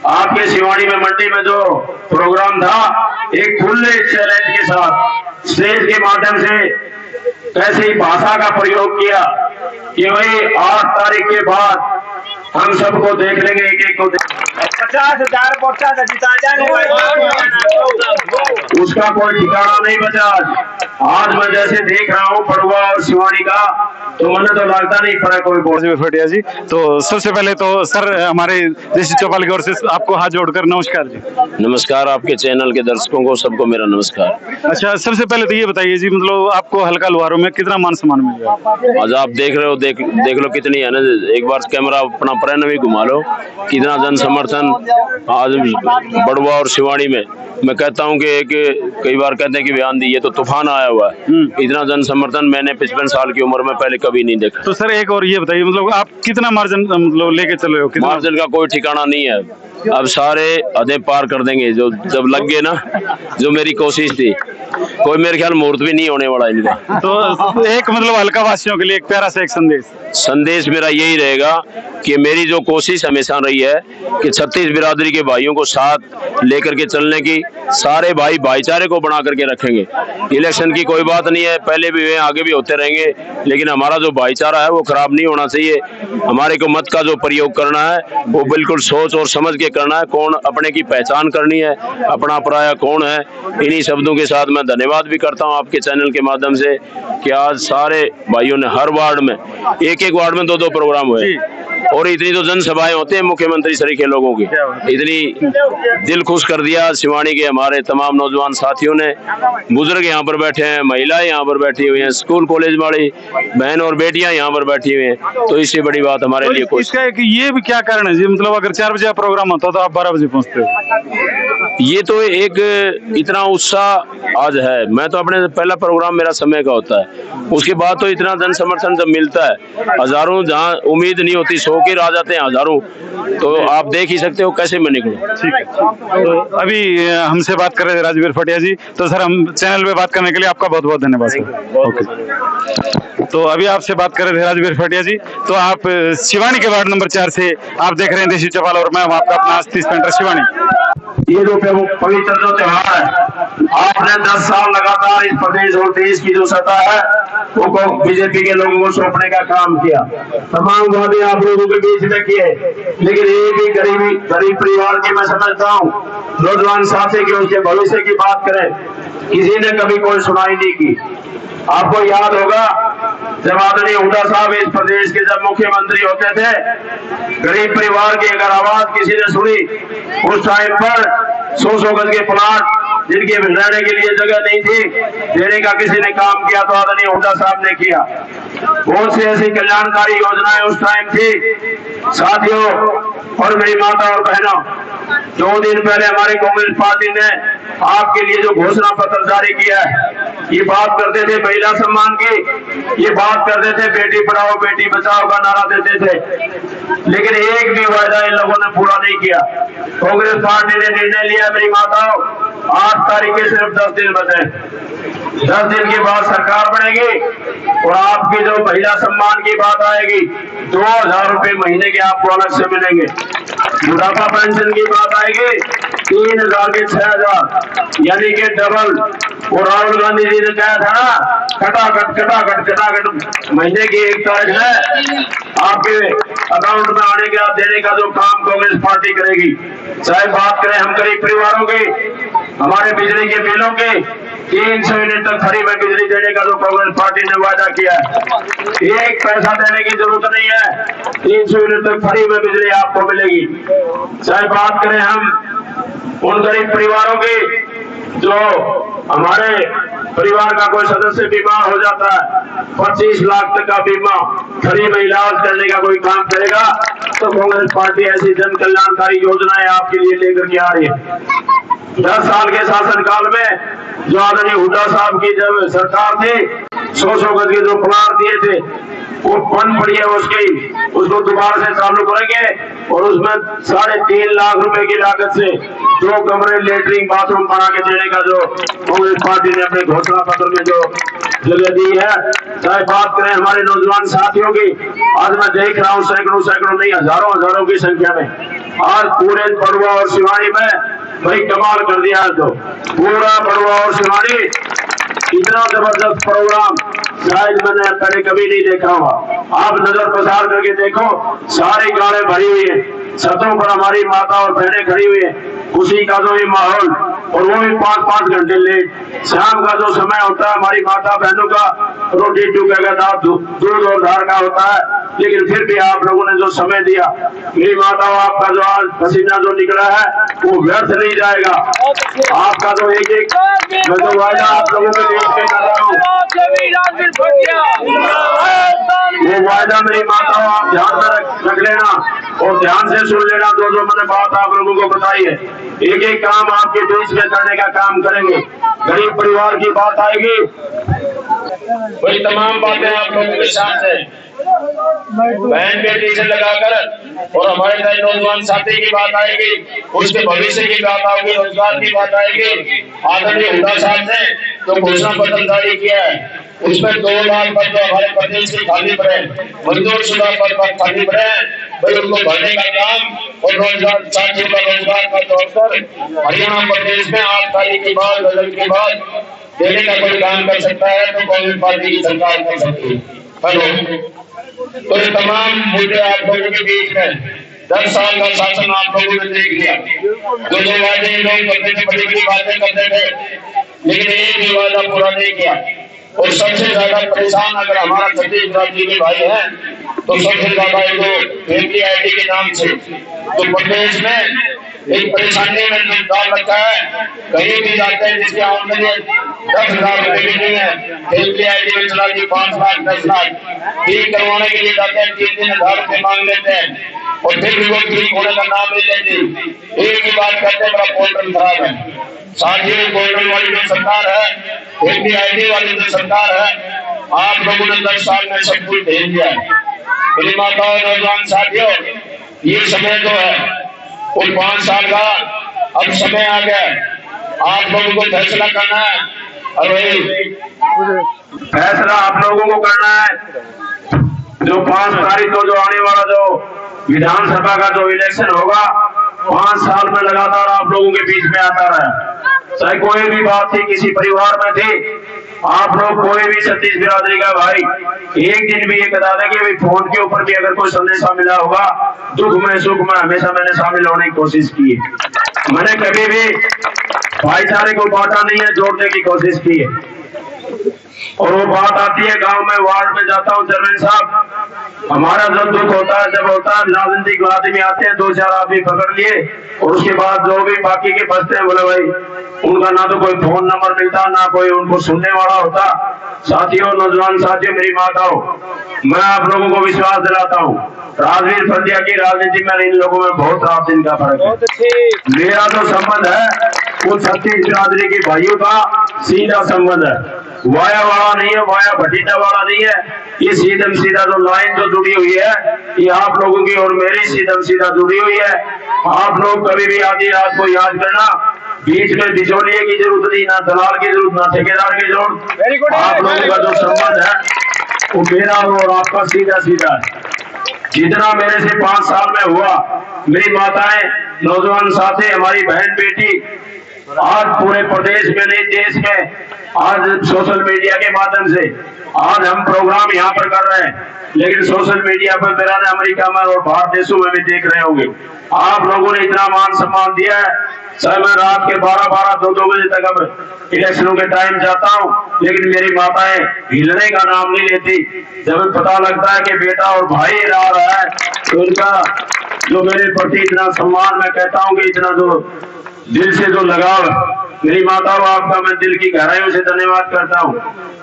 आपके शिवानी में मंडी में जो प्रोग्राम था, एक खुले चैलेंज के साथ स्टेज के माध्यम से कैसी भाषा का प्रयोग किया कि भाई 8 तारीख के बाद हम सबको देख लेंगे, एक एक को 50,000 वोटा से जिता जाने उसका कोई ठिकाना नहीं बचा। आज मैं जैसे देख रहा हूँ पड़ुआ और शिवानी का, तो मुझे तो लगता नहीं पड़ा कोई राजवीर फटिया जी। तो सबसे पहले तो सर हमारे देशी चौपाल की ओर से आपको हाथ जोड़कर नमस्कार जी। नमस्कार, आपके चैनल के दर्शकों को सबको मेरा नमस्कार। अच्छा, सबसे पहले तो ये बताइए जी, मतलब आपको हल्का लुहारों में कितना मान सम्मान मिल गया? आज आप देख रहे हो, देख लो कितनी है ना, एक बार कैमरा अपना प्रेरणा भी घुमा लो, कितना जन समर्थन आज बड़ुआ और शिवानी में। मैं कहता हूं कि कई बार कहते हैं कि बयान दी, ये तो तूफान आया हुआ है। इतना जन समर्थन मैंने 55 साल की उम्र में पहले कभी नहीं देखा। तो सर एक और ये बताइए, मतलब आप कितना मार्जिन मतलब लेके चल रहे हो? मार्जिन का कोई ठिकाना नहीं है, अब सारे हदें पार कर देंगे जो जब लग गए ना, जो मेरी कोशिश थी। कोई मेरे ख्याल मुहूर्त भी नहीं होने वाला इनका। तो एक मतलब हल्का वासियों के लिए एक प्यारा सा एक संदेश मेरा यही रहेगा कि मेरी जो कोशिश हमेशा रही है कि 36 बिरादरी के भाइयों को साथ लेकर के चलने की, सारे भाई भाईचारे को बना करके रखेंगे। इलेक्शन की कोई बात नहीं है, पहले भी हुए आगे भी होते रहेंगे, लेकिन हमारा जो भाईचारा है वो खराब नहीं होना चाहिए। हमारे को मत का जो प्रयोग करना है वो बिल्कुल सोच और समझ के करना है। कौन अपने की पहचान करनी है, अपना पराया कौन है। इन्हीं शब्दों के साथ मैं धन्यवाद भी करता हूं आपके चैनल के माध्यम से कि आज सारे भाइयों ने हर वार्ड में एक वार्ड में 2-2 प्रोग्राम हुए, और इतनी तो जनसभाएं होते हैं मुख्यमंत्री सरी के लोगों की। इतनी दिल खुश कर दिया शिवानी के हमारे तमाम नौजवान साथियों ने। बुजुर्ग यहाँ पर बैठे हैं, महिलाएं यहाँ पर बैठी हुई हैं, स्कूल कॉलेज वाली बहन और बेटियां यहाँ पर बैठी हुई हैं, तो इससे बड़ी बात हमारे लिए कोई। इसका ये भी क्या कारण है जी, मतलब अगर 4 बजे प्रोग्राम होता तो आप 12 बजे पहुँचते हो? ये तो एक इतना उत्साह आज है। मैं तो अपने पहला प्रोग्राम मेरा समय का होता है, उसके बाद तो इतना जन समर्थन जब मिलता है, हजारों जहाँ उम्मीद नहीं होती 100 के आ जाते हैं हजारों, तो आप देख ही सकते हो कैसे मैं निकलूं। ठीक है, तो अभी हमसे बात कर रहे थे राजवीर फटिया जी, तो सर हम चैनल पे बात करने के लिए आपका बहुत बहुत धन्यवाद सर। ओके, तो अभी आपसे बात कर रहे थे राजवीर फटिया जी। तो आप शिवानी के वार्ड नंबर 4 से आप देख रहे हैं देशी चौपाल, और मैं आपका अपना आस्ती सेंटर शिवानी। ये जो पवित्र जो त्योहार है, आपने 10 साल लगातार इस प्रदेश और देश की जो सत्ता है वो बीजेपी के लोगों को सौंपने का काम किया। तमाम वादे आप लोगों के बीच में किए, लेकिन एक ही गरीब परिवार की मैं समझता हूँ नौजवान साथी के उसके भविष्य की बात करें, किसी ने कभी कोई सुनाई नहीं की। आपको याद होगा जब आदरणीय हुड्डा साहब इस प्रदेश के जब मुख्यमंत्री होते थे, गरीब परिवार की अगर आवाज किसी ने सुनी, उस टाइम पर 100 गज के प्लाट जिनके रहने के लिए जगह नहीं थी, देने का किसी ने काम किया तो आदरणीय हुड्डा साहब ने किया। बहुत सी ऐसी कल्याणकारी योजनाएं उस टाइम थी। साथियों और मेरी माता और बहनों, 2 दिन पहले हमारी कांग्रेस पार्टी ने आपके लिए जो घोषणा पत्र जारी किया है, ये बात करते थे महिला सम्मान की, ये बात करते थे बेटी पढ़ाओ बेटी बचाओ का नारा देते थे, लेकिन एक भी वायदा इन लोगों ने पूरा नहीं किया। कांग्रेस पार्टी ने निर्णय लिया, मेरी माताओं 8 तारीख के सिर्फ 10 दिन बचे, 10 दिन के बाद सरकार बनेगी और आपकी जो महिला सम्मान की बात आएगी 2000 रुपए महीने के आपको अलग से मिलेंगे। बुढ़ापा पेंशन की बात आएगी 3000 के 6000, यानी कि डबल। और राहुल गांधी जी ने कहा था ना, कटाकट महीने की 1 तारीख है आपके अकाउंट में आने के बाद देने का जो काम कांग्रेस पार्टी करेगी। चाहे बात करें हम गरीब परिवारों की, हमारे बिजली के बिलों के 300 यूनिट तक फ्री में बिजली देने का जो कांग्रेस पार्टी ने वादा किया है, 1 पैसा देने की जरूरत नहीं है, 300 यूनिट तक फ्री में बिजली आपको मिलेगी। चाहे बात करें हम उन गरीब परिवारों की जो हमारे परिवार का कोई सदस्य बीमार हो जाता है, 25 लाख तक का बीमा फ्री में इलाज करने का कोई काम करेगा, तो कांग्रेस पार्टी ऐसी जन कल्याणकारी योजनाएं आपके लिए लेकर के आ रही है। 10 साल के शासनकाल में जो आदरणीय हुड्डा साहब की जब सरकार थी, 100 गज के जो प्लाट दिए थे वो बंद पड़ी है, उसको दोबारा से चालू करेंगे और उसमें 3.5 लाख रुपए की लागत से 2 कमरे लेटरिन बाथरूम बना के देने का जो कांग्रेस पार्टी ने अपने घोषणा पत्र में जो जगह दी है। चाहे बात करें हमारे नौजवान साथियों की, आज मैं देख रहा हूँ सैकड़ों नहीं हजारों की संख्या में आज पूरे बड़ुआ और शिवानी में भाई कमाल कर दिया है। तो पूरा बड़ुआ और शिवानी इतना जबरदस्त प्रोग्राम शायद मैंने पहले कभी नहीं देखा हुआ। आप नजर पसार करके देखो, सारी गाड़े भरी हुई है, छतों पर हमारी माता और बहनें खड़ी हुई है, खुशी का जो ये माहौल, और वो भी 5-5 घंटे लेट। शाम का जो समय होता है हमारी माता बहनों का रोटी टूके का दाल दूध और धार का होता है, लेकिन फिर भी आप लोगों ने जो समय दिया, मेरी माता आपका जो आज पसीना जो निकला है वो व्यर्थ नहीं जाएगा। आपका जो एक मैं जो वायदा आप लोगों के बीच में कर रहा हूँ, वो वायदा मेरी माता आप ध्यान में रख लेना और ध्यान से सुन लेना। जो मैंने बात आप लोगों को बताई है, एक एक काम आपके बीच में करने का काम करेंगे। गरीब परिवार की बात आएगी, वही तमाम बातें आप लोगों के साथ है, बहन बेटी से लगाकर, और हमारे नए नौजवान साथी की बात आएगी, उसके भविष्य की बात आएगी, रोजगार की बात आएगी। आदरणीय हुड्डा साहब ने तो घोषणा पत्र जारी किया है, उसमें 2 लाख पद तो हमारे प्रदेश के खाली पड़े, मंजूर शुदा पद खाली पड़े, भाई उनको भरने का काम और रोजगार साथियों का रोजगार का तौर पर हरियाणा प्रदेश में 8 तारीख के बाद बदल के बाद देने का कोई काम कर सकता है तो कांग्रेस पार्टी की सरकार कर सकती है। हेलो, तो ये तमाम मुद्दे आप लोगों के बीच में 10 साल का शासन आप लोगों ने देख लिया। जो वादे लोग करते थे, बड़ी बड़ी बातें करते थे, लेकिन एक भी वादा पूरा नहीं किया। और सबसे ज्यादा परेशान अगर हमारा छत्तीसगढ़ के भाई है तो सबसे ज्यादा फैमिली आईडी के नाम से तो प्रदेश में एक परेशानी में डाल रखा है। कहीं भी जाते हैं जिसकी आमदनी 10,000 रुपए भी नहीं है, फैमिली आईडी में चला दी 5 लाख 10 लाख ठीक करवाने के लिए जाते हैं, 3,000 रुपए मांग लेते हैं और फिर भी वो ठीक होने का नाम नहीं लेती। एक ही बात करते हैं, बड़ा पोर्टल खराब है। साथ ही पोर्टल वाली जो सरकार है, फैमिली आईडी वाली जो सरकार है, आप लोगों ने 10 साल में सब कुछ भेज दिया है। मेरी माता और नौजवान साथियों, ये समय जो है वो 5 साल का अब समय आ गया, आप लोगों को फैसला करना है और वही फैसला आप लोगों को करना है। जो 5 तारीख को जो आने वाला जो विधानसभा का जो इलेक्शन होगा, 5 साल में लगातार आप लोगों के बीच में आता रहा, चाहे कोई भी बात थी, किसी परिवार में थी, आप लोग कोई भी छत्तीस बिरादरी का भाई एक दिन भी ये बता दें कि भाई फोन के ऊपर भी अगर कोई संदेशा मिला होगा, दुख में सुख में हमेशा मैंने शामिल होने की कोशिश की है। मैंने कभी भी भाईचारे को बांटा नहीं है, जोड़ने की कोशिश की है। और वो बात आती है गांव में, वार्ड में जाता हूँ, चेयरमैन साहब हमारा जब दुख होता है, जब होता है राजनीतिक आदमी आते हैं, 2-4 आदमी पकड़ लिए और उसके बाद जो भी बाकी के बचते हैं, बोले भाई उनका ना तो कोई फोन नंबर मिलता, ना कोई उनको सुनने वाला होता। साथियों, नौजवान साथियों, मेरी माताओं, मैं आप लोगों को विश्वास दिलाता हूँ, राजवीर फटिया की राजनीति में इन लोगों में बहुत रात दिन का फर्क है। मेरा जो संबंध है वो छत्तीस बिरादरी के भाइयों का सीधा संबंध है, वाया वाला नहीं है, वाया भटीटा वाला नहीं है। ये सीधम सीधा जो लाइन जो जुड़ी हुई है, ये आप लोगों की और मेरी सीधम सीधा जुड़ी हुई है। आप लोग कभी भी आधी रात को याद करना, बीच में बिचौलिए की जरूरत नहीं, ना दलाल की जरूरत, ना ठेकेदार की जरूरत। आप लोगों का जो संबंध है वो मेरा और आपका सीधा सीधा है। जितना मेरे से 5 साल में हुआ, मेरी माताएं, नौजवान साथी, हमारी बहन बेटी आज पूरे प्रदेश में नहीं देश में, आज सोशल मीडिया के माध्यम से आज हम प्रोग्राम यहाँ पर कर रहे हैं, लेकिन सोशल मीडिया पर मेरा ने अमेरिका में और बाहर देशों में भी देख रहे होंगे। आप लोगों ने इतना मान सम्मान दिया है, चाहे मैं रात के 12-12, 2-2 बजे तक अब इलेक्शनों के टाइम जाता हूँ, लेकिन मेरी माताएं हिलने का नाम नहीं लेती। जब पता लगता है कि बेटा और भाई आ रहा है तो उनका जो मेरे प्रति इतना सम्मान, मैं कहता हूँ कि इतना जो दिल से जो लगाव, मेरी माताओं आपका मैं दिल की गहराइयों से धन्यवाद करता हूँ।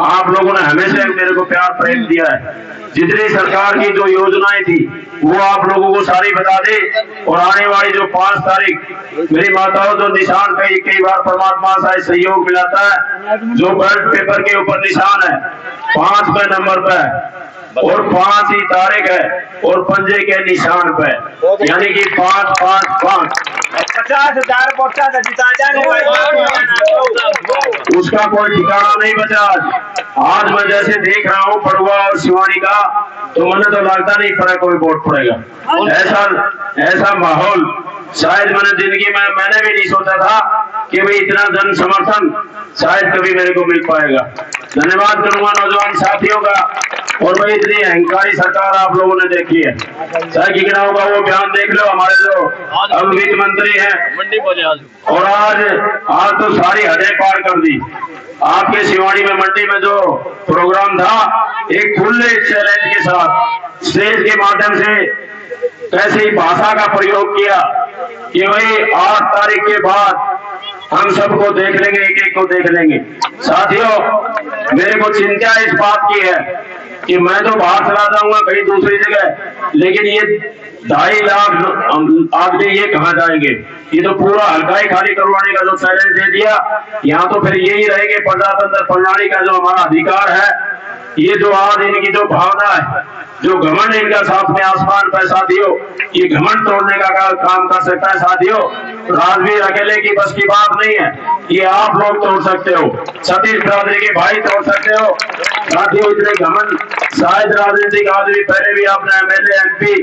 आप लोगों ने हमेशा मेरे को प्यार प्रेम दिया है। जितनी सरकार की जो योजनाएं थी वो आप लोगों को सारी बता दे, और आने वाली जो 5 तारीख मेरी माताओं जो निशान कई बार परमात्मा से सहयोग मिलाता है, जो बैलेट पेपर के ऊपर निशान है 5वें नंबर पर और 5 ही तारीख है और पंजे के निशान पे, यानी कि 5 5 5। 50,000 वोटा से जिता जाने उसका कोई ठिकाना नहीं बचा। आज मैं जैसे देख रहा हूँ पड़ुआ और शिवानी का, तो मुझे तो लगता नहीं पड़ा कोई वोट पड़ेगा। ऐसा माहौल शायद जिंदगी में मैंने भी नहीं सोचा था कि भाई इतना जन समर्थन शायद कभी मेरे को मिल पाएगा। धन्यवाद करूंगा नौजवान साथियों का। और भाई इतनी अहंकारी सरकार आप लोगों ने देखी है, चाहे कितना होगा वो बयान देख लो हमारे जो अब वित्त मंत्री हैं, और आज तो सारी हदें पार कर दी। आपके शिवानी में मंडी में जो प्रोग्राम था, एक खुले चैलेंज के साथ स्टेज के माध्यम से कैसे भाषा का प्रयोग किया कि भाई 8 तारीख के बाद हम सबको देख लेंगे, एक एक को देख लेंगे। साथियों, मेरे को चिंता इस बात की है कि मैं तो बाहर चला जाऊंगा कहीं दूसरी जगह, लेकिन ये 2.5 लाख आदमी ये कहाँ जाएंगे? ये तो पूरा हल्का ही खाली करवाने का जो चैलेंज दे दिया। यहाँ तो फिर यही रहेंगे, प्रजातंत्र प्रणाली का जो हमारा अधिकार है, ये जो आज इनकी जो भावना है, जो घमंड इनका साथ में आसमान पर साथियों, ये घमंड तोड़ने का काम कर सकता है साथियों। राजवीर अकेले की बस की बात नहीं है, ये आप लोग तोड़ सकते हो, सतीश बिरादरी के भाई तोड़ सकते हो साथियों। इतने घमंड शायद राजनीतिक आदमी पहले भी आपने एमएलए एमपी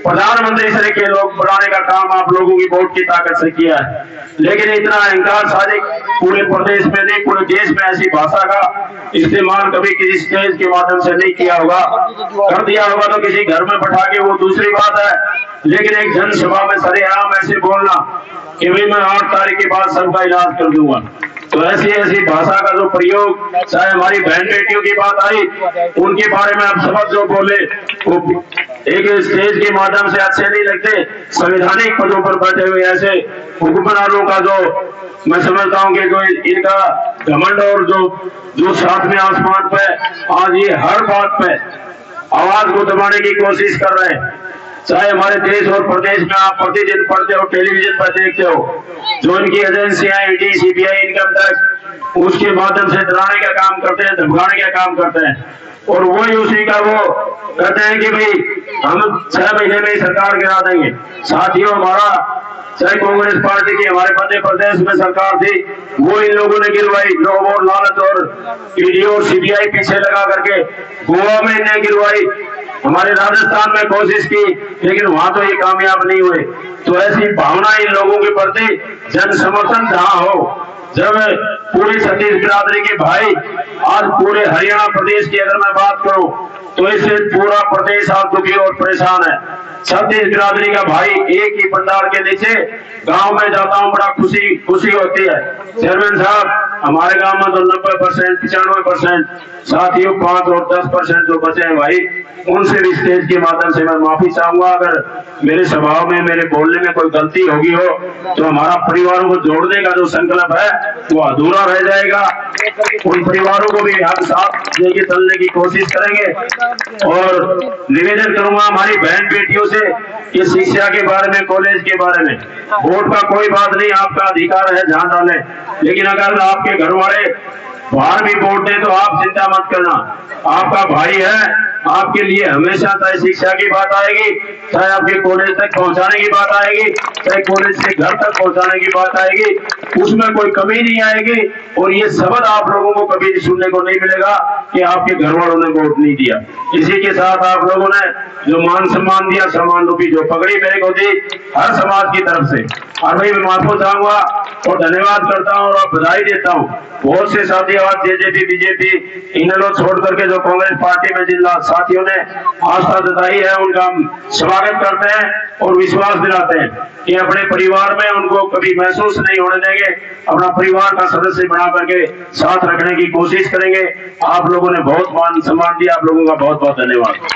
प्रधानमंत्री से के लोग बनाने का काम आप लोगों की वोट की ताकत से किया है, लेकिन इतना अहंकार साजिक पूरे प्रदेश में नहीं, पूरे देश में ऐसी भाषा का इस्तेमाल कभी किसी स्टेज के माध्यम से नहीं किया होगा। कर दिया होगा तो किसी घर में बैठा के, वो दूसरी बात है, लेकिन एक जनसभा में सरेआम ऐसे बोलना कि भाई मैं 8 तारीख के बाद सबका इलाज कर दूंगा, तो ऐसी भाषा का जो प्रयोग, चाहे हमारी बहन बेटियों की बात आई, उनके बारे में आप सब जो बोले वो एक स्टेज के माध्यम से अच्छे नहीं लगते। संवैधानिक पदों पर बैठे हुए ऐसे हुक्मरानों का जो मैं समझता हूँ कि कोई इनका घमंड और जो साथ में आसमान पे आज ये हर बात पे आवाज को दबाने की कोशिश कर रहे हैं। चाहे हमारे देश और प्रदेश में आप प्रतिदिन पढ़ते हो, टेलीविजन पर देखते हो, जो इनकी एजेंसियां ईडी सीबीआई इनकम टैक्स उसके माध्यम से डराने का काम करते हैं, धमकाने का काम करते हैं, और वही उसी का वो कहते हैं कि भाई हम 6 महीने में ही सरकार गिरा देंगे। साथियों, हमारा चाहे कांग्रेस पार्टी की हमारे मध्य प्रदेश में सरकार थी, वो इन लोगों ने गिरवाई, लोभ और लालच और ईडी और सीबीआई पीछे लगा करके गोवा में इन्हें गिरवाई। हमारे राजस्थान में कोशिश की, लेकिन वहां तो ये कामयाब नहीं हुए। तो ऐसी भावना इन लोगों के प्रति जन समर्थन जहां हो, जब पूरी सतीश बिरादरी के भाई आज पूरे हरियाणा प्रदेश की अगर मैं बात करूं तो इससे पूरा प्रदेश आज दुखी और परेशान है। सतीश बिरादरी का भाई एक ही पंडाल के नीचे गांव में जाता हूं, बड़ा खुशी होती है। चेयरमैन साहब, हमारे गांव में तो 90% 95% साथियों 5 और 10% जो बचे हैं भाई, उनसे भी स्टेज के माध्यम से मैं माफी चाहूंगा। अगर मेरे स्वभाव में, मेरे बोलने में कोई गलती होगी हो तो हमारा परिवारों को जोड़ने का जो संकल्प है वो अधूरा रह जाएगा। उन परिवारों को भी हम साथ लेके चलने की कोशिश करेंगे, और निवेदन करूंगा हमारी बहन बेटियों से कि शिक्षा के बारे में, कॉलेज के बारे में, वोट का कोई बात नहीं, आपका अधिकार है जहां डालें, लेकिन अगर आपके घर वाले बाहर भी वोट दें तो आप चिंता मत करना, आपका भाई है, आपके लिए हमेशा चाहे शिक्षा की बात आएगी, चाहे आपके कॉलेज तक पहुंचाने की बात आएगी, चाहे कॉलेज से घर तक पहुंचाने की बात आएगी, उसमें कोई कमी नहीं आएगी। और ये शब्द आप लोगों को कभी सुनने को नहीं मिलेगा कि आपके घर वालों ने वोट नहीं दिया। इसी के साथ आप लोगों ने जो मान सम्मान दिया, सम्मान रूपी जो पगड़ी मेरे को दी हर समाज की तरफ से, और मैं माफी चाहूंगा और धन्यवाद करता हूँ और बधाई देता हूँ। बहुत से साथी आज जेजेपी बीजेपी इन लोग छोड़ करके जो कांग्रेस पार्टी में जिन साथियों ने आस्था जताई है, उनका हम स्वागत करते हैं और विश्वास दिलाते हैं कि अपने परिवार में उनको कभी महसूस नहीं होने देंगे, अपना परिवार का सदस्य बना करके साथ रखने की कोशिश करेंगे। आप लोगों ने बहुत मान सम्मान दिया, आप लोगों का बहुत बहुत धन्यवाद।